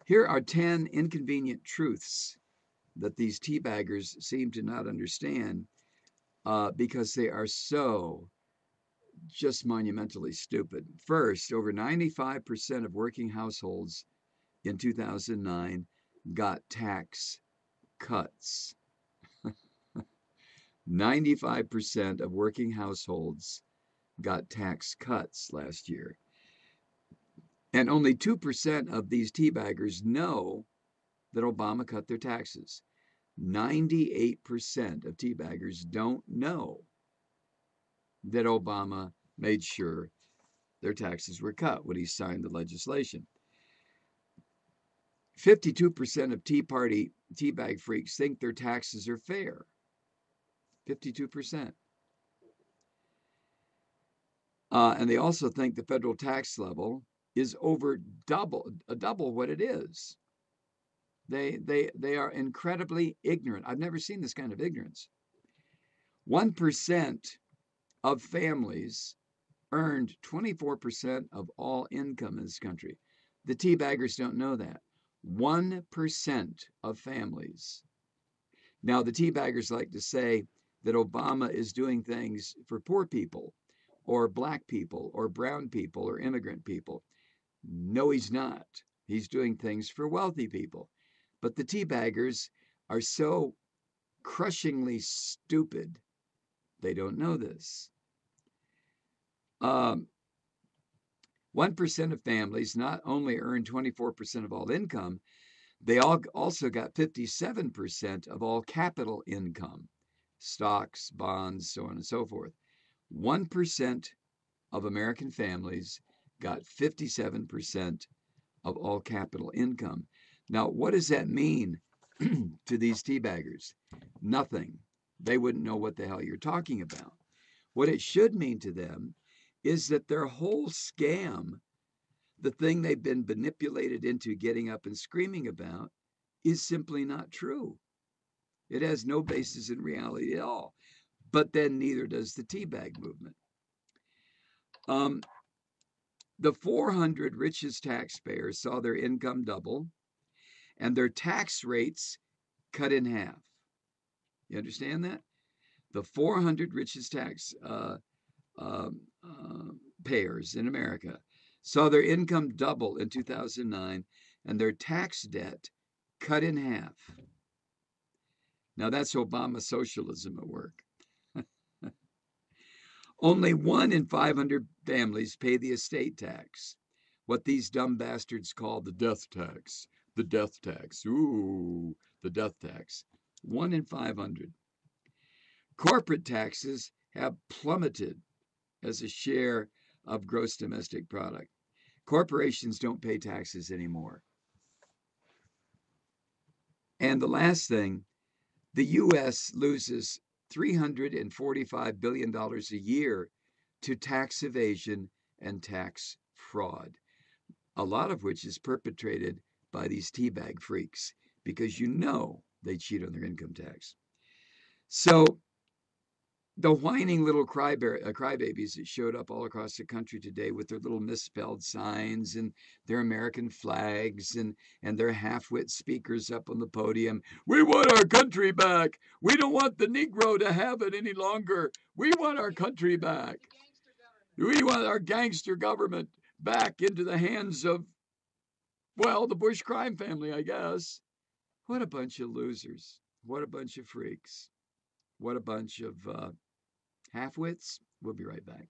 Here are 10 inconvenient truths that these teabaggers seem to not understand because they are so just monumentally stupid. First, over 95% of working households in 2009 got tax cuts. 95% of working households got tax cuts last year. And only 2% of these teabaggers know that Obama cut their taxes. 98% of teabaggers don't know that Obama made sure their taxes were cut when he signed the legislation. 52% of Tea Party teabag freaks think their taxes are fair. 52%. And they also think the federal tax level is over double what it is. They are incredibly ignorant. I've never seen this kind of ignorance. 1% of families earned 24% of all income in this country. The teabaggers don't know that. 1% of families. Now, the teabaggers like to say that Obama is doing things for poor people or black people or brown people or immigrant people. No, he's not. He's doing things for wealthy people. But the teabaggers are so crushingly stupid, they don't know this. 1% of families not only earn 24% of all income, they also got 57% of all capital income, stocks, bonds, so on and so forth. 1% of American families got 57% of all capital income. Now, what does that mean to these teabaggers? Nothing. They wouldn't know what the hell you're talking about. What it should mean to them is that their whole scam, the thing they've been manipulated into getting up and screaming about, is simply not true. It has no basis in reality at all. But then neither does the teabag movement. The 400 richest taxpayers saw their income double and their tax rates cut in half. You understand that? The 400 richest tax payers in America saw their income double in 2009 and their tax debt cut in half. Now that's Obama socialism at work. Only 1 in 500 families pay the estate tax, what these dumb bastards call the death tax. The death tax. Ooh, the death tax. 1 in 500. Corporate taxes have plummeted as a share of gross domestic product. Corporations don't pay taxes anymore. And the last thing, the U.S. loses $345 billion a year to tax evasion and tax fraud, a lot of which is perpetrated by these teabag freaks because you know they cheat on their income tax. So the whining little crybabies that showed up all across the country today with their little misspelled signs and their American flags and their half-wit speakers up on the podium. We want our country back. We don't want the Negro to have it any longer. We want our country back. We want our gangster government back into the hands of, well, the Bush crime family, I guess. What a bunch of losers. What a bunch of freaks. What a bunch of half-wits. We'll be right back.